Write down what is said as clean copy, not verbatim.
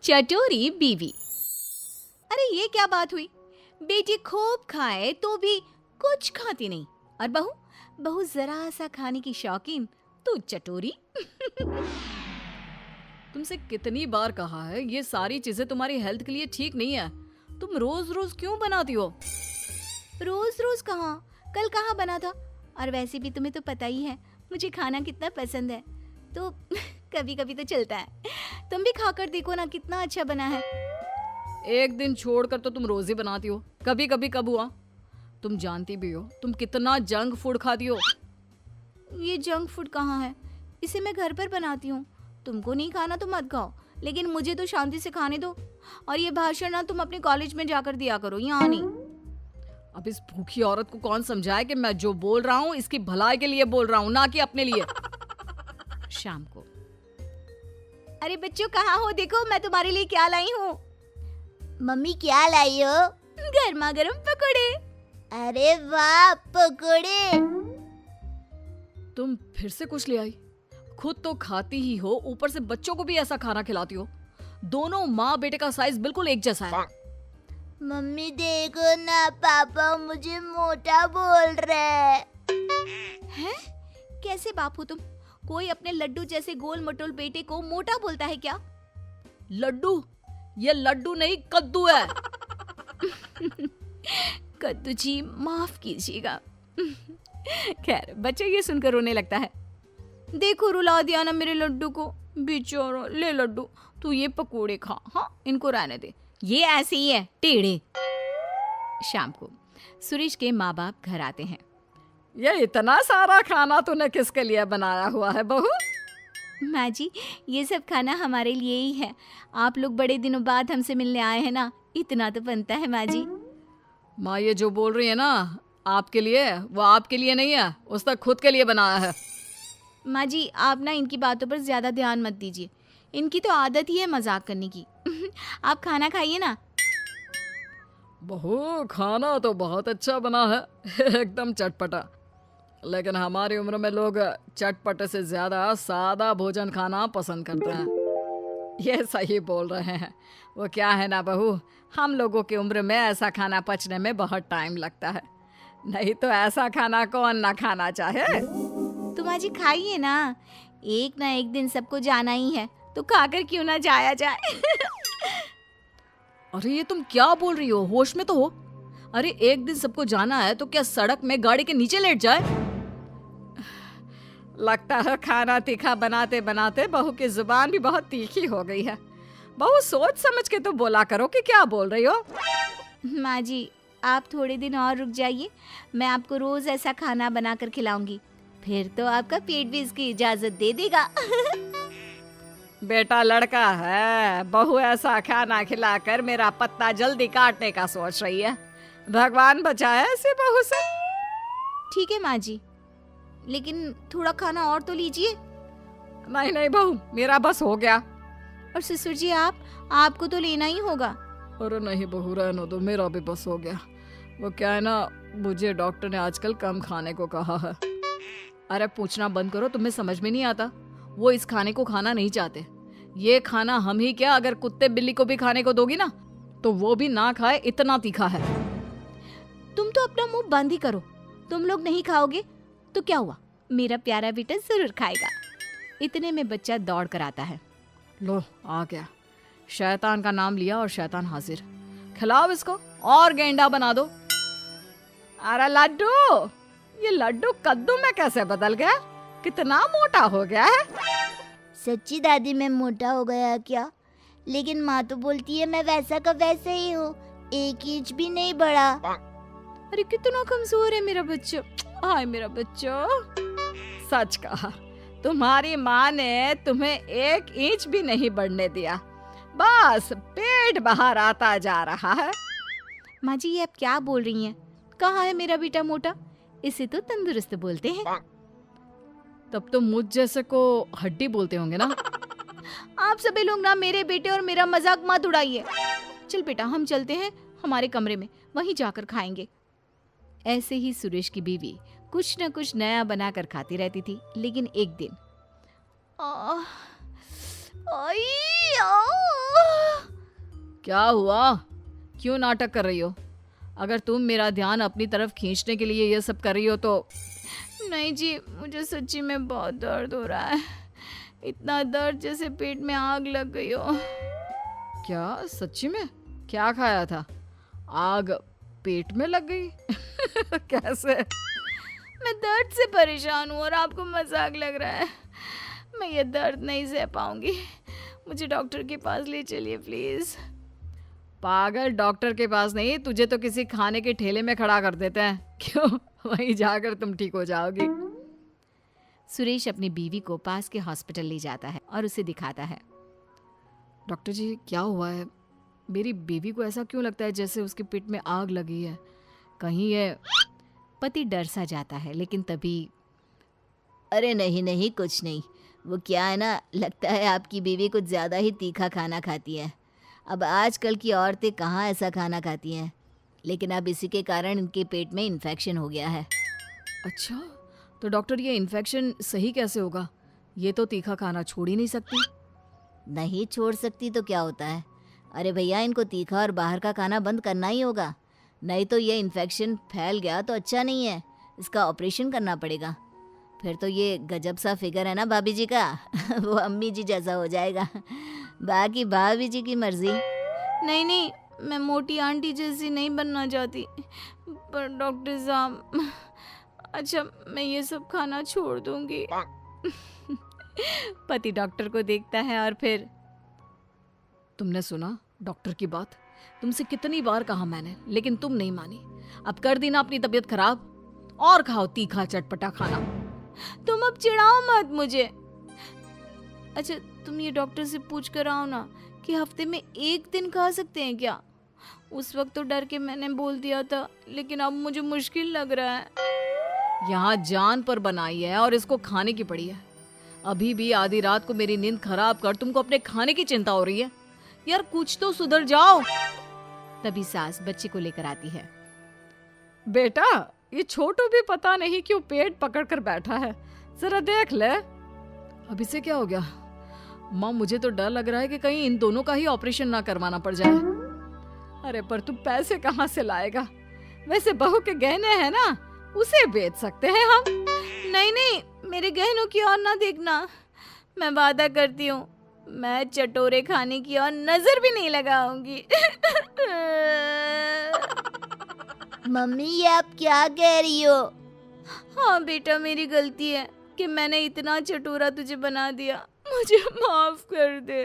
चटोरी बीवी। अरे ये क्या बात हुई, बेटी खूब खाए तो भी कुछ खाती नहीं, और बहू बहू जरा सा खाने की शौकीन, तो चटोरी। तुमसे कितनी बार कहा है ये सारी चीजें तुम्हारी हेल्थ के लिए ठीक नहीं है। तुम रोज रोज क्यों बनाती हो? रोज रोज कहाँ, कल कहाँ बना था। और वैसे भी तुम्हें तो पता ही है मुझे खाना कितना पसंद है, तो कभी कभी तो चलता है। तुम भी खाकर देखो ना, कितना अच्छा बना है। एक दिन छोड़कर तो तुम रोज ही बनाती हो, कभी कभी कब हुआ? तुम जानती भी हो तुम कितना जंक फूड खाती हो। ये जंक फूड कहाँ है, इसे मैं घर पर बनाती हूँ। तुमको नहीं खाना तो मत खाओ, लेकिन मुझे तो शांति से खाने दो। और ये भाषण ना तुम अपने कॉलेज में जाकर दिया करो, यहाँ नहीं। अब इस भूखी औरत को कौन समझाए कि मैं जो बोल रहा हूँ इसकी भलाई के लिए बोल रहा हूँ, ना कि अपने लिए। शाम को, अरे बच्चों कहाँ हो, देखो मैं तुम्हारे लिए क्या लाई हूँ। मम्मी क्या लाई हो? गर्मा गर्म पकोड़े। अरे वाह, पकोड़े। तुम फिर से कुछ ले आई? खुद तो खाती ही हो, ऊपर से बच्चों को भी ऐसा खाना खिलाती हो। दोनों माँ बेटे का साइज बिल्कुल एक जैसा है। मम्मी देखो ना, पापा मुझे मोटा बोल रहे हैं? कैसे बाप हो तुम? कोई अपने लड्डू जैसे गोल मटोल बेटे को मोटा बोलता है क्या? लड्डू? ये लड्डू नहीं, कद्दू है। कद्दू जी माफ कीजिएगा। खैर बच्चे ये सुनकर रोने लगता है। देखो रुला दिया ना मेरे लड्डू को, बेचारा। ले लड्डू तू ये पकोड़े खा, हाँ इनको रहने दे, ये ऐसे ही है टेढ़े। शाम को सुरेश के माँ बाप घर आते हैं। ये इतना सारा खाना तूने किसके लिए बनाया हुआ है बहू? माँ जी ये सब खाना हमारे लिए ही है, आप लोग बड़े दिनों बाद हमसे मिलने आए हैं ना, इतना तो बनता है माँ जी। माँ ये जो बोल रही है ना आपके लिए, वो आपके लिए नहीं है, उसने खुद के लिए बनाया है। माँ जी आप ना इनकी बातों पर ज्यादा ध्यान मत दीजिए, इनकी तो आदत ही है मजाक करने की। आप खाना खाइए ना। बहू खाना तो बहुत अच्छा बना है, एकदम चटपटा। लेकिन हमारी उम्र में लोग चटपटे से ज्यादा सादा भोजन खाना पसंद करते हैं। ये सही बोल रहे हैं। वो क्या है ना बहू, हम लोगों की उम्र में ऐसा खाना पचने में बहुत टाइम लगता है, नहीं तो ऐसा खाना कौन ना खाना चाहे। तो माँ जी खाइए ना, एक ना एक दिन सबको जाना ही है, तो खाकर क्यों ना जाया जाए। अरे ये तुम क्या बोल रही हो, होश में तो हो। अरे एक दिन सबको जाना है तो क्या सड़क में गाड़ी के नीचे लेट जाए? लगता है खाना तीखा बनाते बनाते बहू की जुबान भी बहुत तीखी हो गई है। बहू सोच समझ के तो बोला करो कि क्या बोल रही हो। माँ जी आप थोड़े दिन और रुक जाइए, मैं आपको रोज ऐसा खाना बनाकर खिलाऊंगी, फिर तो आपका पेट भी इसकी इजाजत दे देगा। बेटा लड़का है, बहू ऐसा खाना खिलाकर मेरा पत्ता जल्दी काटने का सोच रही है। भगवान बचाए ऐसी बहू से। ठीक है माँ जी, लेकिन थोड़ा खाना और तो लीजिए। नहीं नहीं बहू, मेरा बस हो गया। और ससुर जी आपको तो लेना ही होगा। अरे नहीं बहू, रहने दो, मेरा भी बस हो गया। वो क्या है ना, मुझे डॉक्टर ने आजकल कम खाने को कहा है। अरे पूछना बंद करो, तुम्हें समझ में नहीं आता। वो इस खाने को खाना नहीं चाहते। ये खाना हम ही क्या, अगर कुत्ते बिल्ली को भी खाने को दोगी ना तो वो भी ना खाए, इतना तीखा है। तुम तो अपना मुंह बंद ही करो, तुम लोग नहीं खाओगे तो क्या हुआ, मेरा प्यारा बेटा जरूर खाएगा। इतने में बच्चा दौड़ कर आता है। लो आ गया, शैतान का नाम लिया और शैतान हाजिर। खिलाओ इसको और गेंडा बना दो। अरे लड्डू, ये लड्डू कद्दू में कैसे बदल गया, कितना मोटा हो गया है। सच्ची दादी मैं मोटा हो गया क्या? लेकिन माँ तो बोलती है मैं वैसा का वैसा ही हूँ, 1 इंच भी नहीं बढ़ा। अरे कितना कमजोर है मेरा बच्चा, हाय मेरा बच्चा। सच कहा, तुम्हारी माँ ने तुम्हें 1 इंच भी नहीं बढ़ने दिया, बस पेट बाहर आता जा रहा है। माँ जी ये आप क्या बोल रही हैं, कहाँ है मेरा बेटा मोटा, इसे तो तंदुरुस्त बोलते हैं। तब तो मुझ जैसे को हड्डी बोलते होंगे ना। आप सभी लोग ना मेरे बेटे और मेरा मजाक मत उड़ाइए। चल बेटा हम चलते हैं हमारे कमरे में, वहीं जाकर खाएंगे। ऐसे ही सुरेश की बीवी कुछ न कुछ नया बनाकर खाती रहती थी, लेकिन एक दिन क्या हुआ? क्यों नाटक कर रही हो? अगर तुम मेरा ध्यान अपनी तरफ खींचने के लिए ये सब कर रही हो तो नहीं जी, मुझे सच्ची में बहुत दर्द हो रहा है। इतना दर्द जैसे पेट में आग लग गई हो। क्या सच्ची में? क्या खाया था? आग पेट में लग गई? कैसे? मैं दर्द से परेशान हूँ और आपको मजाक लग रहा है। मैं ये दर्द नहीं सह पाऊंगी। मुझे डॉक्टर के पास ले चलिए प्लीज। पागल, डॉक्टर के पास नहीं, तुझे तो किसी खाने के ठेले में खड़ा कर देते हैं। क्यों? वहीं जाकर तुम ठीक हो जाओगी। सुरेश अपनी बीवी को पास के हॉस्पिटल ले जाता है और उसे दिखाता है। डॉक्टर जी, क्या हुआ है? मेरी बीवी को ऐसा क्यों लगता है जैसे उसके पेट में आग लगी है? कहीं ये... पति डर सा जाता है, लेकिन तभी अरे नहीं नहीं, कुछ नहीं। वो क्या है ना, लगता है आपकी बीवी कुछ ज़्यादा ही तीखा खाना खाती है। अब आजकल की औरतें कहाँ ऐसा खाना खाती हैं, लेकिन अब इसी के कारण इनके पेट में इन्फेक्शन हो गया है। अच्छा, तो डॉक्टर ये इन्फेक्शन सही कैसे होगा? ये तो तीखा खाना छोड़ ही नहीं सकती। नहीं छोड़ सकती तो क्या होता है? अरे भैया, इनको तीखा और बाहर का खाना बंद करना ही होगा, नहीं तो ये इन्फेक्शन फैल गया तो अच्छा नहीं है। इसका ऑपरेशन करना पड़ेगा। फिर तो ये गजब सा फिगर है ना भाभी जी का वो अम्मी जी जैसा हो जाएगा। बाकी भाभी जी की मर्जी। नहीं नहीं, मैं मोटी आंटी जैसी नहीं बनना चाहती। पर डॉक्टर साहब, अच्छा मैं ये सब खाना छोड़ दूंगी। पति डॉक्टर को देखता है और फिर तुमने सुना डॉक्टर की बात? तुमसे कितनी बार कहा मैंने, लेकिन तुम नहीं मानी। अब कर दी ना अपनी तबीयत खराब। और खाओ तीखा चटपटा खाना। तुम अब चिढ़ाओ मत मुझे। अच्छा तुम ये डॉक्टर से पूछ कर आओ ना कि हफ्ते में 1 दिन खा सकते हैं क्या। उस वक्त तो डर के मैंने बोल दिया था, लेकिन अब मुझे मुश्किल लग रहा है। यहाँ जान पर बनाई है और इसको खाने की पड़ी है। अभी भी आधी रात को मेरी नींद खराब कर तुमको अपने खाने की चिंता हो रही है। यार कुछ तो सुधर जाओ। तभी सास बच्चे को लेकर आती है। बेटा, ये छोटू भी पता नहीं क्यों पेट पकड़ कर बैठा है, जरा देख ले। अब इसे क्या हो गया? माँ, मुझे तो डर लग रहा है कि कहीं इन दोनों का ही ऑपरेशन ना करवाना पड़ जाए। अरे पर तू पैसे कहाँ से लाएगा? वैसे बहू के गहने हैं ना, उसे बेच सकते हैं हम। नहीं नहीं, मेरे गहनों की ओर ना देखना। मैं वादा करती हूँ, मैं चटोरे खाने की ओर नजर भी नहीं लगाऊंगी। मम्मी, ये आप क्या कह रही हो? हाँ बेटा, मेरी गलती है कि मैंने इतना चटोरा तुझे बना दिया। मुझे माफ कर दे।